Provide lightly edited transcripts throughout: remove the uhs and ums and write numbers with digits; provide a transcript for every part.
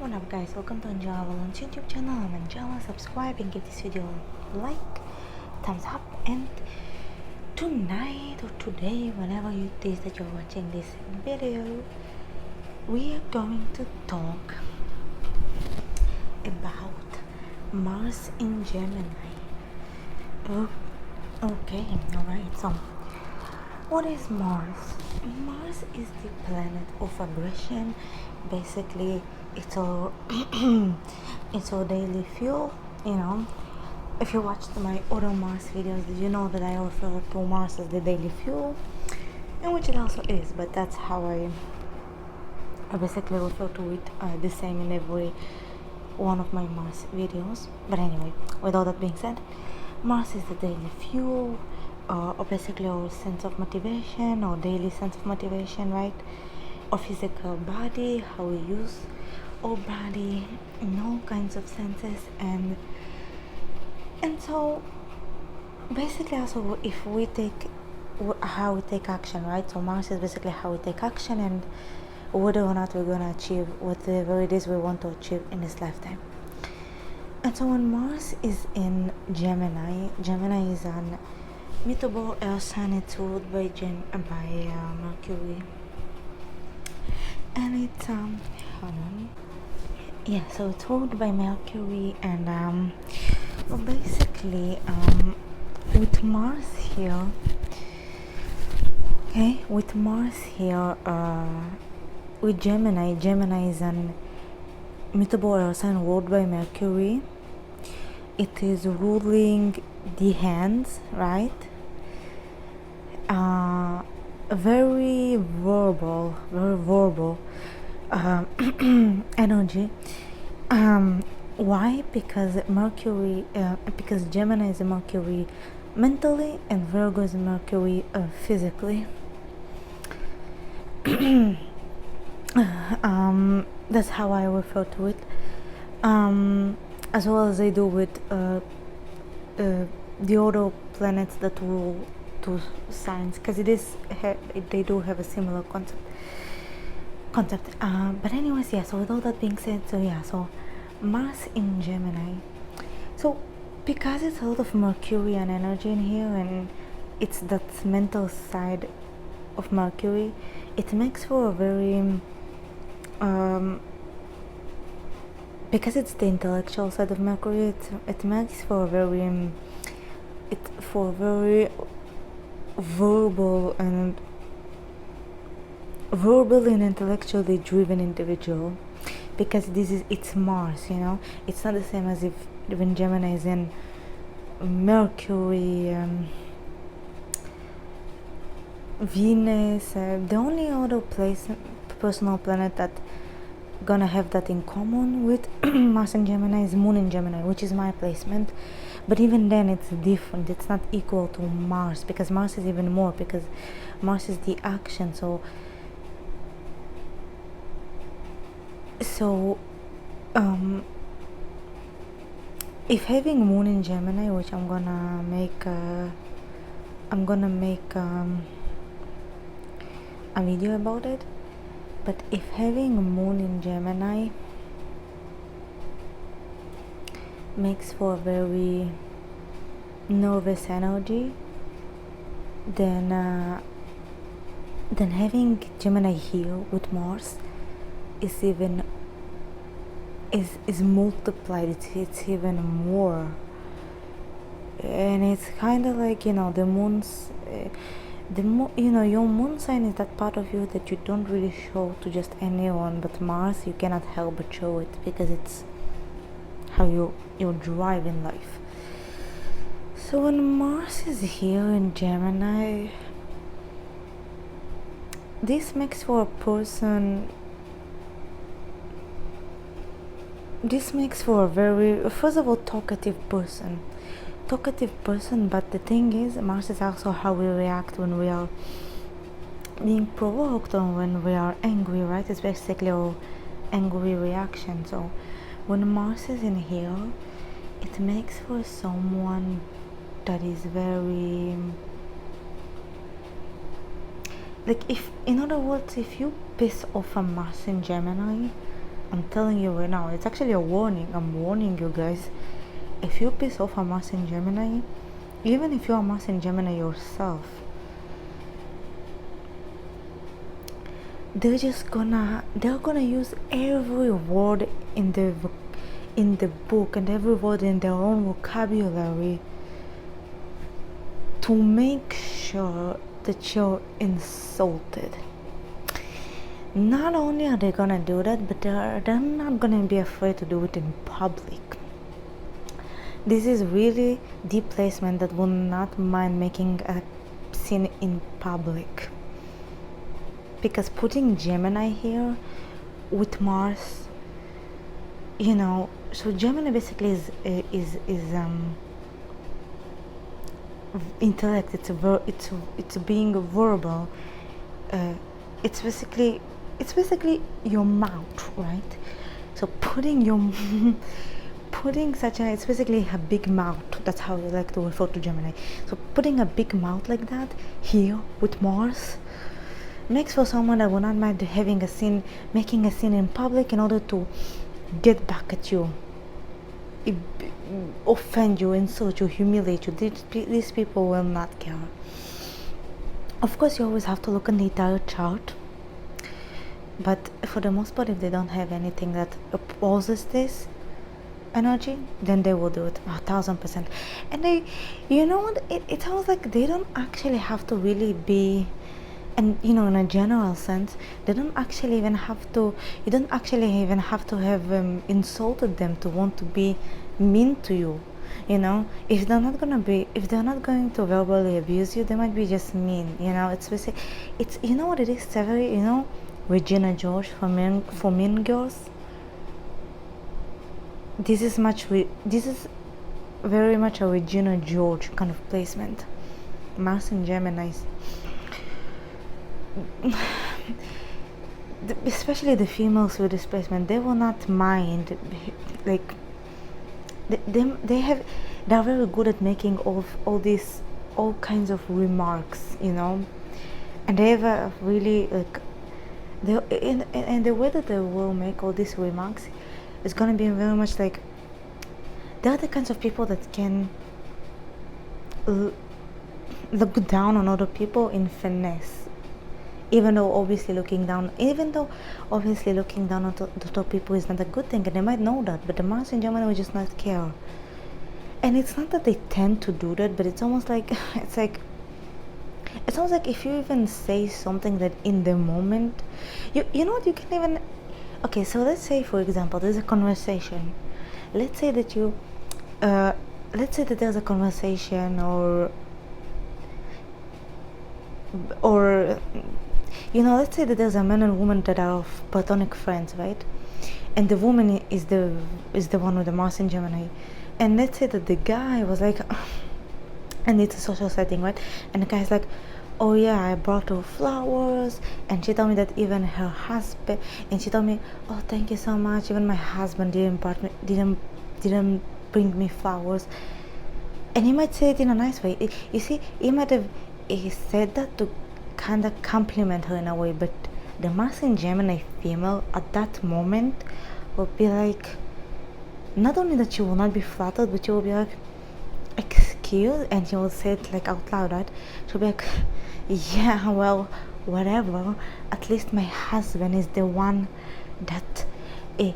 What up guys, welcome to angelasavalon's YouTube channel. I'm Angela. Subscribe and give this video a like, thumbs up. And tonight or today, whenever it is that you're watching this video, we are going to talk about Mars in Gemini. Okay, alright, so what is Mars? Mars is the planet of aggression. Basically, it's our it's our daily fuel. If you watched my other Mars videos, did you know that I refer to Mars as the daily fuel, and which it also is. But that's how I basically refer to it the same in every one of my Mars videos. But anyway, with all that being said, Mars is the daily fuel, or basically our sense of motivation, or daily sense of motivation, right? Our physical body, how we use our body in all kinds of senses, and so basically also if we take how we take action, right? So Mars is basically how we take action and whether or not we're gonna achieve whatever it is we want to achieve in this lifetime. And so when Mars is in Gemini, Gemini is an mutable air sign. It's ruled by Mercury, and it's hold on. Yeah, so it's ruled by Mercury, and well, basically with Mars here, with Gemini is an mutable air sign ruled by Mercury. It is ruling the hands, right? Very verbal energy. Why? Because because Gemini is a Mercury mentally, and Virgo is a Mercury physically. That's how I refer to it, as well as I do with the other planets that rule two signs, because they do have a similar concept. But anyways, yeah. So with all that being said, so Mars in Gemini. So because it's a lot of Mercurian energy in here, and it's that mental side of Mercury, it makes for a very because it's the intellectual side of Mercury, it makes for a very verbally and intellectually driven individual, because it's Mars. It's not the same as if when Gemini is in Mercury, Venus. The only other personal planet that gonna have that in common with Mars and Gemini is Moon in Gemini, which is my placement. But even then, it's different. It's not equal to Mars, because Mars is even more, because Mars is the action. So if having Moon in Gemini, which I'm gonna make a video about it, but if having Moon in Gemini makes for a very nervous energy, then having Gemini here with Mars is multiplied. It's even more, and it's kind of like, the moon's your moon sign is that part of you that you don't really show to just anyone, but Mars, you cannot help but show it, because it's how you drive in life. So when Mars is here in Gemini, this makes for a very, first of all, talkative person. But the thing is, Mars is also how we react when we are being provoked, or when we are angry, right? It's basically our angry reaction. So when Mars is in here, it makes for someone that is very, like, if, in other words, if you piss off a Mars in Gemini, I'm telling you right now, it's actually a warning. I'm warning you guys. If you piss off a Mars in Gemini, even if you're a Mars in Gemini yourself, they're gonna use every word in the book and every word in their own vocabulary to make sure that you're insulted. Not only are they gonna do that, but they're not gonna be afraid to do it in public. This is really the placement that will not mind making a scene in public. Because putting Gemini here with Mars, so Gemini basically is intellect. It's being verbal. It's basically your mouth, right? So it's basically a big mouth. That's how I like to refer to Gemini. So putting a big mouth like that here with Mars makes for someone that will not mind making a scene in public in order to get back at you, offend you, insult you, humiliate you. These people will not care. Of course, you always have to look in the entire chart, but for the most part, if they don't have anything that opposes this energy, then they will do it 1,000%. And it sounds like they don't actually have to really be, and in a general sense, you don't actually even have to have insulted them to want to be mean to you. If they're not going to verbally abuse you, they might be just mean. It's basically, it's what it is, very Regina George for Mean Girls. This is very much a Regina George kind of placement. Mars and Geminis. Especially the females with this placement, they will not mind. Like they're very good at making all kinds of remarks, and they have a really and the way that they will make all these remarks is going to be very much like they're the kinds of people that can look down on other people in finesse, even though obviously looking down on other people is not a good thing, and they might know that, but the Mars in Gemini will just not care. And it's not that they tend to do that, but it's almost like it sounds like if you even say something that in the moment, you know what, you can even, okay, so let's say for example there's a conversation. Let's say that there's a conversation, or let's say that there's a man and woman that are platonic friends, right? And the woman is the one with the Mars in Gemini. And let's say that the guy was like, and it's a social setting, right? And the guy's like, oh yeah, I brought her flowers, and she told me that even her husband, and she told me, oh thank you so much, even my husband didn't bring me flowers. And he might say it in a nice way. You see, he said that to kind of compliment her in a way, but the Mars in Gemini female at that moment will be like, not only that she will not be flattered, but she will be like, excuse, and she will say it like out loud, right? She'll be like, yeah, well, whatever, at least my husband is the one that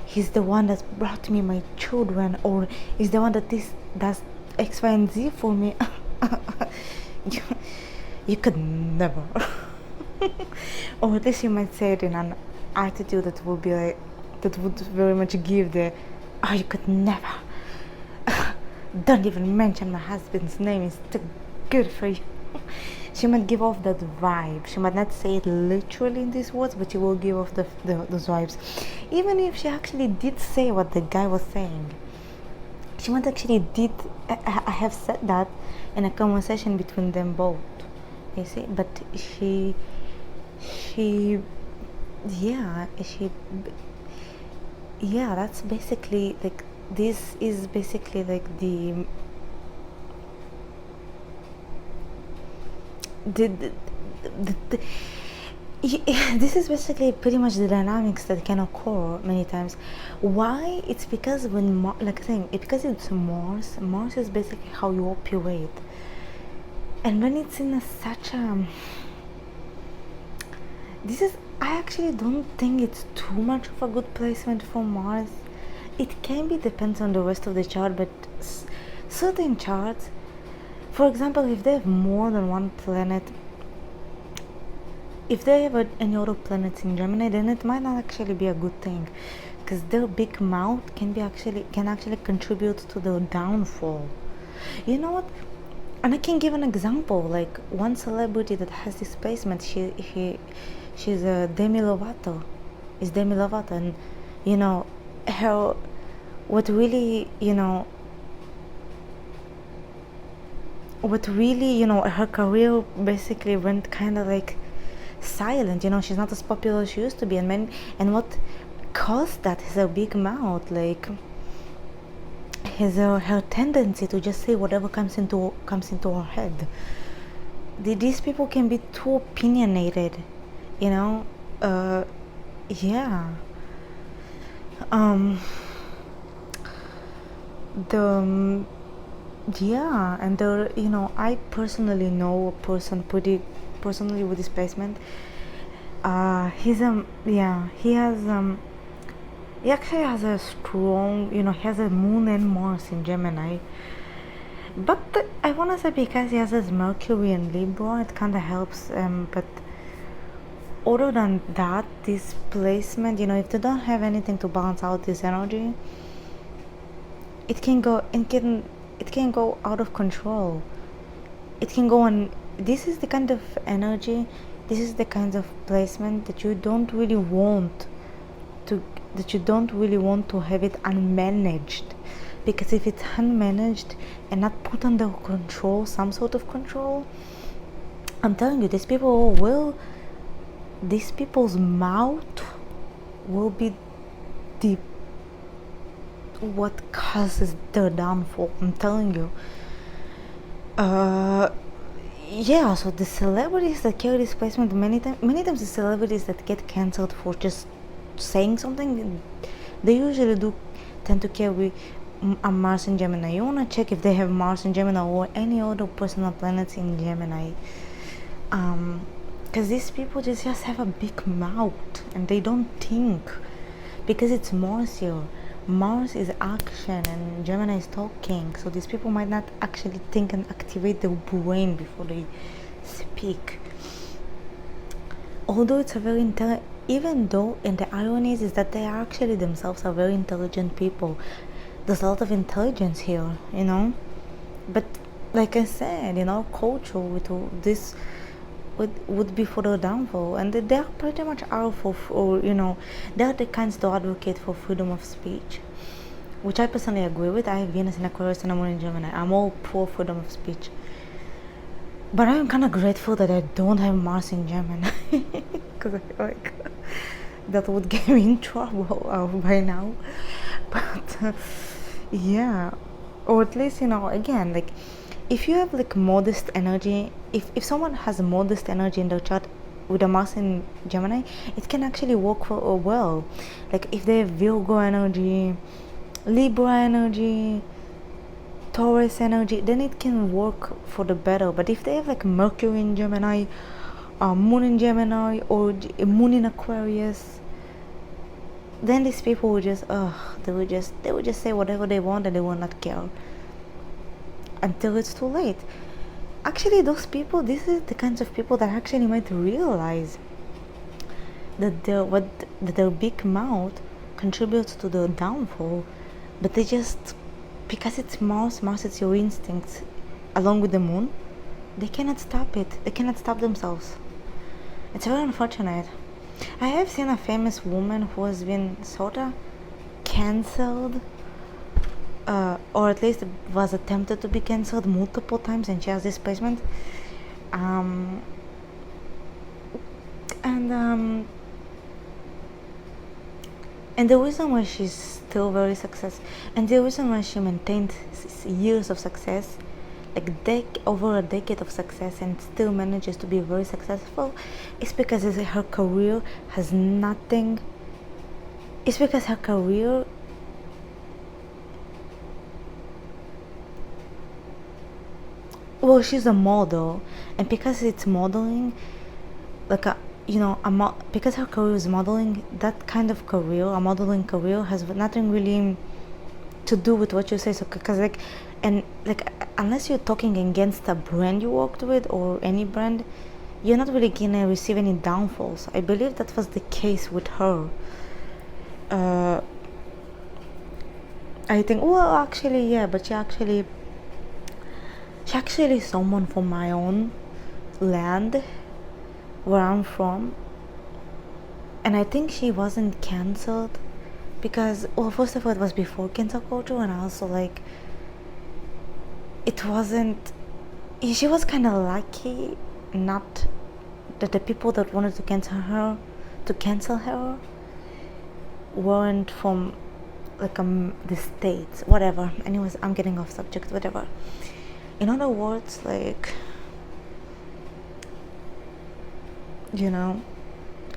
he's the one that brought me my children, or he's the one that does X, Y, and Z for me. You could never. Or at least you might say it in an attitude that would be like, that would very much give the, oh, you could never. Don't even mention my husband's name, it's too good for you. She might give off that vibe. She might not say it literally in these words, but she will give off those vibes. Even if she actually did say what the guy was saying, she might actually I have said that in a conversation between them both, you see. But that's basically like, this is basically like the This is basically pretty much the dynamics that can occur many times. Why? It's because when like I think it because it's Mars. Mars is basically how you operate, and when it's in such a this is I actually don't think it's too much of a good placement for Mars. It can be depends on the rest of the chart, but certain charts, for example, if they have more than one planet, if they have any other planets in Gemini, then it might not actually be a good thing, because their big mouth can actually contribute to the downfall. You know what? And I can give an example. Like one celebrity that has this placement, she's a Demi Lovato. Is Demi Lovato, and you know, her what really her career basically went kind of like silent. She's not as popular as she used to be, and what caused that is her big mouth, like her tendency to just say whatever comes into her head. These people can be too opinionated, yeah. The Yeah, and I personally know a person pretty personally with this placement. He actually has a strong, he has a moon and Mars in Gemini. But I want to say because he has his Mercury in Libra, it kind of helps. But other than that, this placement, if they don't have anything to balance out this energy, it can go out of control. It can go on. This is the kind of energy, this is the kind of placement that you don't really want to have it unmanaged, because if it's unmanaged and not put under control, some sort of control, I'm telling you, these people's mouth will be the what causes their downfall. I'm telling you. Yeah, so the celebrities that carry this placement, many times the celebrities that get cancelled for just saying something, they usually tend to carry a Mars in Gemini. You want to check if they have Mars in Gemini or any other personal planets in Gemini, because these people just have a big mouth and they don't think, because it's Mars here. Mars is action and Gemini is talking, so these people might not actually think and activate their brain before they speak. Although it's a very even though, and the irony is that they actually themselves are very intelligent people. There's a lot of intelligence here, but like I said, culture with this would be for the downfall, and they are pretty much out for they are the kinds to advocate for freedom of speech, which I personally agree with. I have Venus in Aquarius and I'm in Gemini. I'm all pro freedom of speech, but I'm kind of grateful that I don't have Mars in Gemini, because I feel like that would get me in trouble by now. But yeah, or at least again, like if you have like modest energy, if someone has a modest energy in their chart with a Mars in Gemini, it can actually work for well. Like if they have Virgo energy, Libra energy, Taurus energy, then it can work for the better. But if they have like Mercury in Gemini, Moon in Gemini, or Moon in Aquarius, then these people would just they would just say whatever they want and they will not care until it's too late. Actually, those people, this is the kinds of people that actually might realize that their big mouth contributes to their downfall, but they just, because it's Mars, it's your instincts along with the moon, they cannot stop it. They cannot stop themselves. It's very unfortunate. I have seen a famous woman who has been sort of cancelled, or at least was attempted to be cancelled multiple times, and she has this placement. And the reason why she's still very successful, and the reason why she maintained years of success, like over a decade of success and still manages to be very successful, it's because her career has nothing. It's because her career. Well, she's a model, and because it's modeling, like because her career is modeling, that kind of career, a modeling career, has nothing really to do with what you say. So because and unless you're talking against a brand you worked with or any brand, you're not really gonna receive any downfalls. I believe that was the case with her. I think, well, actually, yeah, but she actually is someone from my own land, where I'm from, and I think she wasn't cancelled because, well, first of all, it was before cancel culture, and also it wasn't. She was kind of lucky, not that the people that wanted to cancel her, weren't from the states. Whatever. Anyways, I'm getting off subject. Whatever. In other words, it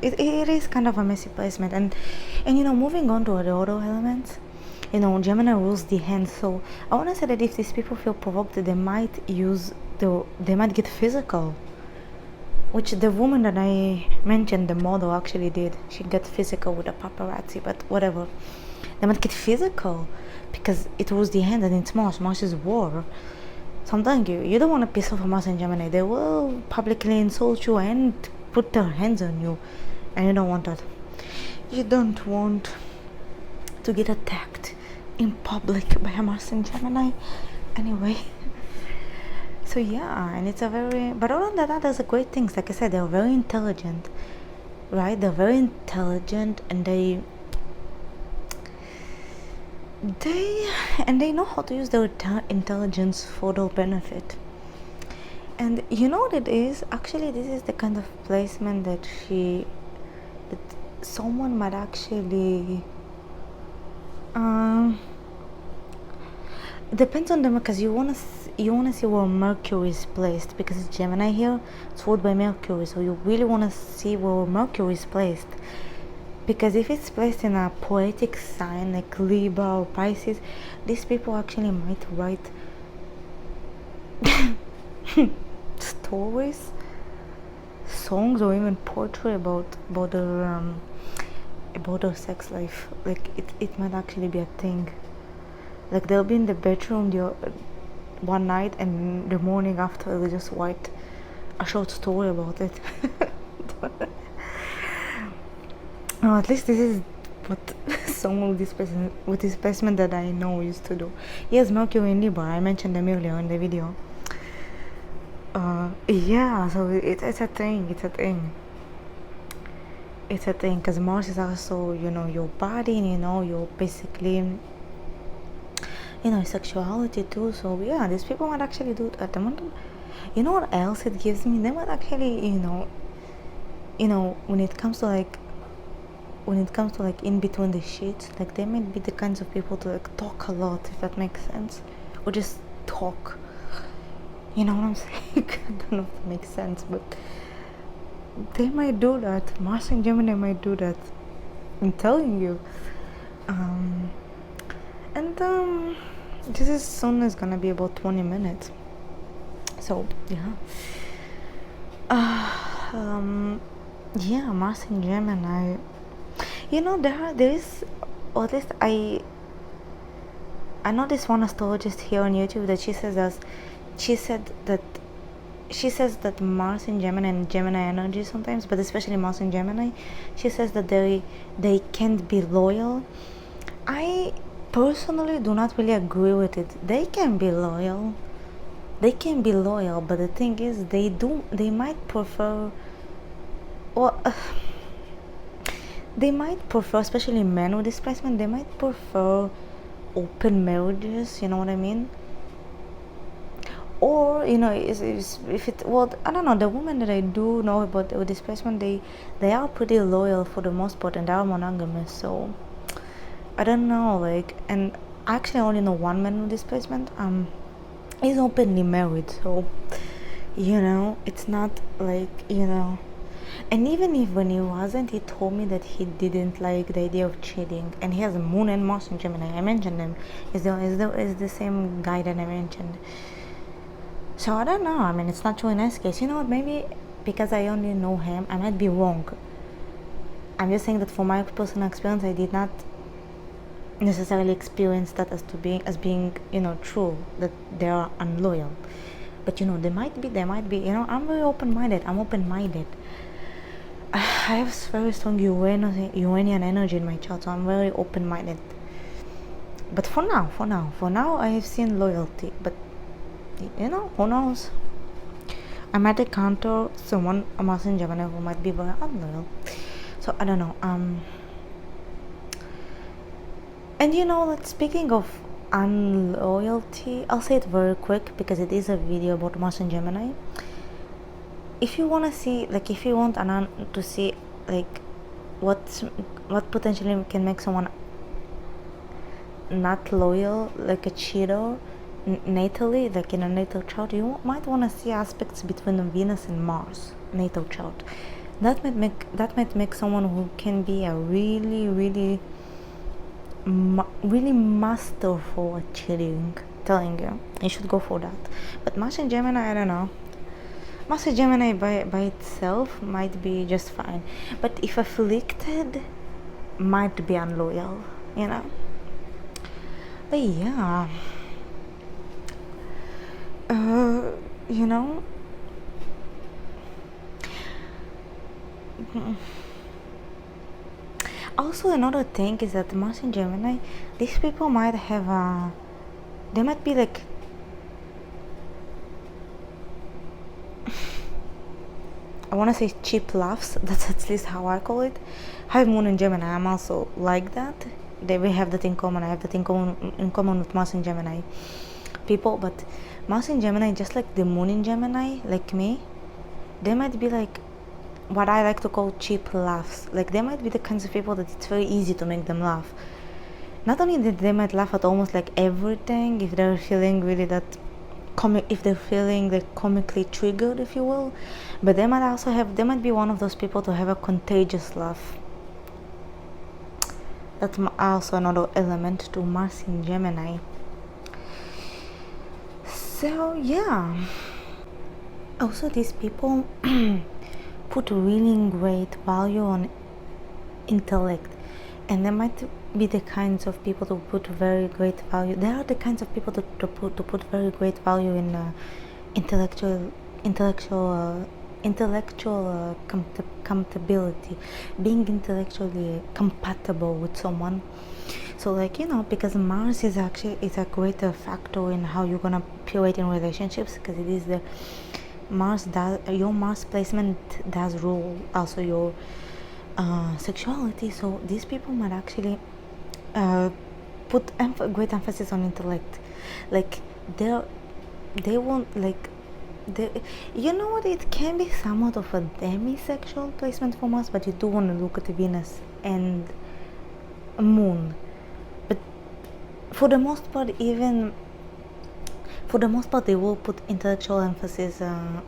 is kind of a messy placement, and moving on to the other elements, Gemini rules the hand. So I want to say that if these people feel provoked, they might get physical, which the woman that I mentioned, the model, actually did. She got physical with a paparazzi, but whatever. They might get physical because it rules the hand, and it's Mars. Mars is war. So I'm telling you, you don't want to piss off a Mars and Gemini. They will publicly insult you and put their hands on you, and you don't want that. You don't want to get attacked in public by a Mars and Gemini. Anyway, so yeah, and it's a very, but other than that, there's a great things. Like I said, they're very intelligent, right? They're very intelligent, and they know how to use their intelligence for their benefit. And you know what it is? Actually, this is the kind of placement that someone might actually it depends on them, because you wanna see where Mercury is placed, because it's Gemini here, it's ruled by Mercury, so you really wanna see where Mercury is placed. Because if it's placed in a poetic sign like Libra or Pisces, these people actually might write stories, songs, or even poetry about their sex life. Like it might actually be a thing. Like they'll be in the bedroom one night, and the morning after they'll just write a short story about it. No, at least this is what someone with this placement that I know used to do. Yes, Mercury in Libra. I mentioned them earlier in the video. Yeah, so it's a thing. It's a thing because Mars is also, your body, and you're basically, sexuality too. So yeah, these people might actually do that. You know what else it gives me? They might actually, when it comes to in between the sheets, they might be the kinds of people to talk a lot, if that makes sense, or just talk. You know what I'm saying? I don't know if it makes sense, but they might do that. Mars and Gemini might do that. I'm telling you. This is soon is gonna be about 20 minutes. So yeah. Yeah, Mars and Gemini. There is, or at least I know this one astrologist here on YouTube that she says that Mars in Gemini and Gemini energy sometimes, but especially Mars in Gemini, she says that they can't be loyal. I personally do not really agree with it. They can be loyal, but the thing is, they might prefer, they might prefer, especially men with this placement, they might prefer open marriages, you know what I mean? Or, if it, well, I don't know, the women that I do know about with this placement, they are pretty loyal for the most part, and they are monogamous, so I don't know, and I actually only know one man with this placement. he's openly married, so it's not like, and even if when he wasn't, he told me that he didn't like the idea of cheating, and he has a moon and Mars in Gemini. I mentioned him. Is the same guy that I mentioned. So I don't know. I mean, it's not true in this case. You know what? Maybe because I only know him, I might be wrong. I'm just saying that from my personal experience, I did not necessarily experience that as being true, that they are unloyal. But they might be. I'm very open-minded. I have very strong Uranian energy in my chart, so I'm very open-minded. But for now, I have seen loyalty. But who knows? I might encounter someone, a Mars in Gemini, who might be very unloyal. So I don't know. And like, speaking of unloyalty, I'll say it very quick because it is a video about Mars and Gemini. If you want to see, like, if you want to see, like, what potentially can make someone not loyal, like a cheater, natally, like in a natal chart, you might want to see aspects between Venus and Mars natal chart. That might make someone who can be a really, really, really masterful at cheating. Telling you should go for that. But Mars and Gemini, I don't know. Mars and Gemini by itself might be just fine, but if afflicted, might be unloyal. But yeah. Also, another thing is that Mars and Gemini, these people might have they might be like I want to say cheap laughs. That's at least how I call it. I have Moon in Gemini. I'm also like that. We have that in common. I have that in common with Mars and Gemini people. But Mars in Gemini, just like the Moon in Gemini, like me, they might be like what I like to call cheap laughs. Like, they might be the kinds of people that it's very easy to make them laugh. Not only that they might laugh at almost like everything, if they're feeling really that if they're feeling like comically triggered, if you will, but they might be one of those people to have a contagious laugh. That's also another element to Mars in Gemini. So yeah, also these people put really great value on intellect, and they might be the kinds of people to put very great value. They are the kinds of people to put very great value in intellectual compatibility, being intellectually compatible with someone. So, like, because Mars is a greater factor in how you're gonna appear in relationships, because it is your Mars placement does rule also your sexuality. So these people might actually put great emphasis on intellect. Like, they won't, like, what, it can be somewhat of a demisexual placement for Mars, but you do want to look at Venus and Moon. But for the most part, they will put intellectual emphasis on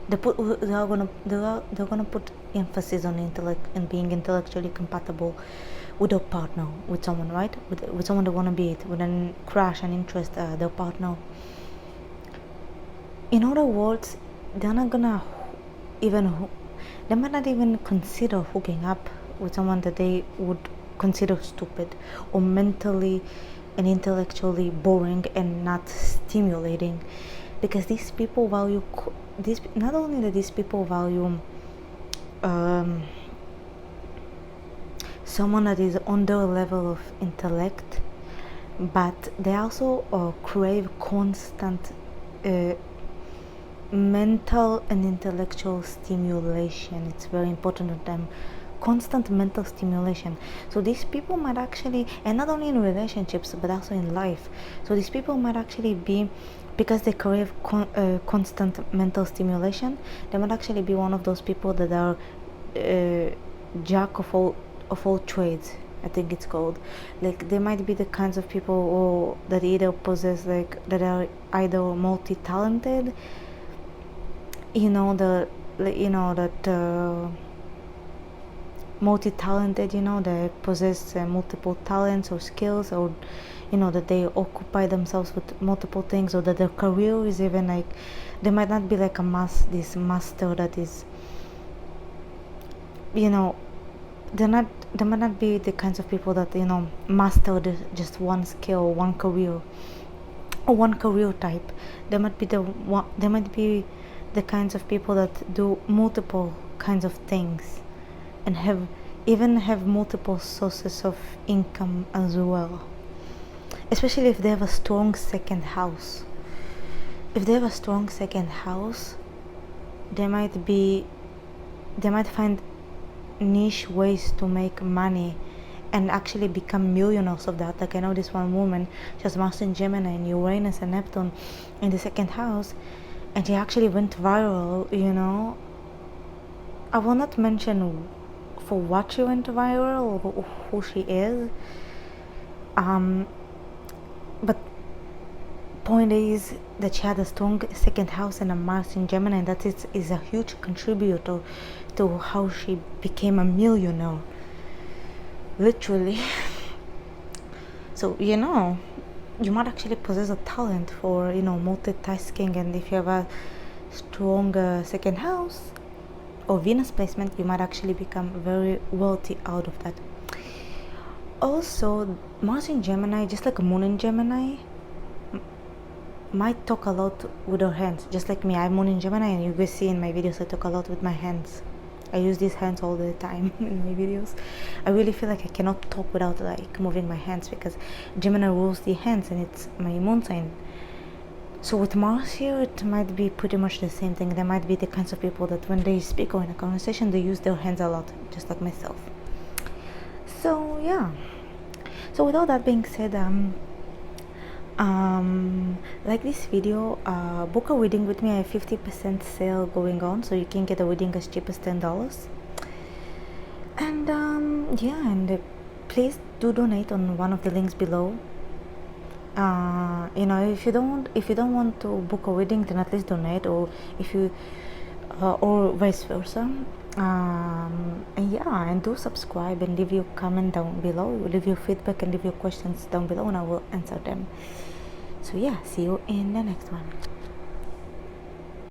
they're gonna put emphasis on intellect and being intellectually compatible with their partner, with someone, right? With someone they want to be with an crush and interest, their partner. In other words, they might not even consider hooking up with someone that they would consider stupid or mentally and intellectually boring and not stimulating, because these people value not only that these people value someone that is on their level of intellect, but they also crave constant mental and intellectual stimulation. It's very important to them. Constant mental stimulation. So these people might actually, and not only in relationships but also in life, so these people might actually be, because they crave constant mental stimulation, they might actually be one of those people that are jack of all trades, I think it's called. Like they might be the kinds of people or that either possess like that are either multi-talented, you know, the you know that multi-talented, you know, they possess multiple talents or skills, or you know that they occupy themselves with multiple things, or that their career is even like they might not be like this master that is, you know, they might not be the kinds of people that, you know, mastered just one skill, one career, or one career type. They might be they might be the kinds of people that do multiple kinds of things and have multiple sources of income as well, especially if they have a strong second house. If they have a strong second house, they might find niche ways to make money and actually become millionaires of that. Like I know this one woman, she has Mars in Gemini and Uranus and Neptune in the second house, and she actually went viral, you know. I will not mention for what she went viral or who she is, but point is that she had a strong second house and a Mars in Gemini, and that is a huge contributor to how she became a millionaire, literally. So you know, you might actually possess a talent for, you know, multitasking, and if you have a strong second house or Venus placement, you might actually become very wealthy out of that. Also, Mars in Gemini, just like Moon in Gemini, might talk a lot with her hands, just like me. I'm Moon in Gemini, and you guys see in my videos I talk a lot with my hands. I use these hands all the time in my videos. I really feel like I cannot talk without like moving my hands, because Gemini rules the hands and it's my moon sign. So with Mars here, it might be pretty much the same thing. There might be the kinds of people that when they speak or in a conversation, they use their hands a lot, just like myself. So yeah. So with all that being said, like this video, book a reading with me. I have 50% sale going on, so you can get a reading as cheap as $10. And yeah, and please do donate on one of the links below. You know, if you don't want to book a reading, then at least donate, or if you or vice versa. And yeah, and do subscribe and leave your comment down below, leave your feedback and leave your questions down below, and I will answer them. So yeah, see you in the next one.